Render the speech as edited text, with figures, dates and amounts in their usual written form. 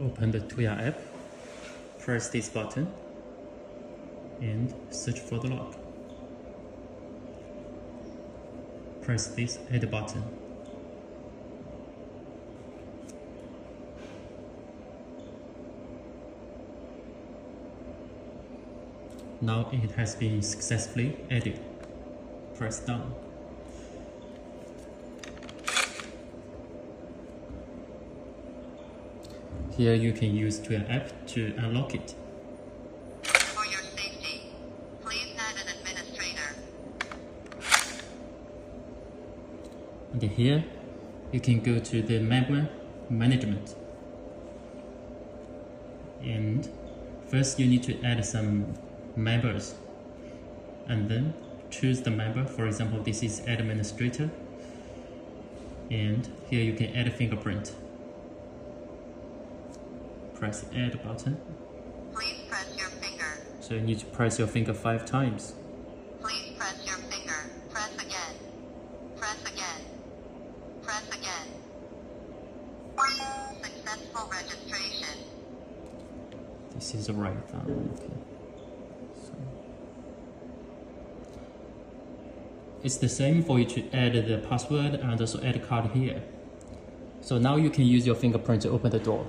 Open the Tuya app, press this button, and search for the lock. Press this add button. Now it has been successfully added. Press done. Here you can use Tuya app to unlock it. For your safety, please add an administrator. And here you can go to the member management. And first you need to add some members. And then choose the member. For example, this is administrator. And here you can add a fingerprint. Press add button. Please press your finger. So you need to press your finger 5 times. Please press your finger. Press again. Press again. Press again. Successful registration. This is the right thumb. Okay. So it's the same for you to add the password and also add a card here. So now you can use your fingerprint to open the door.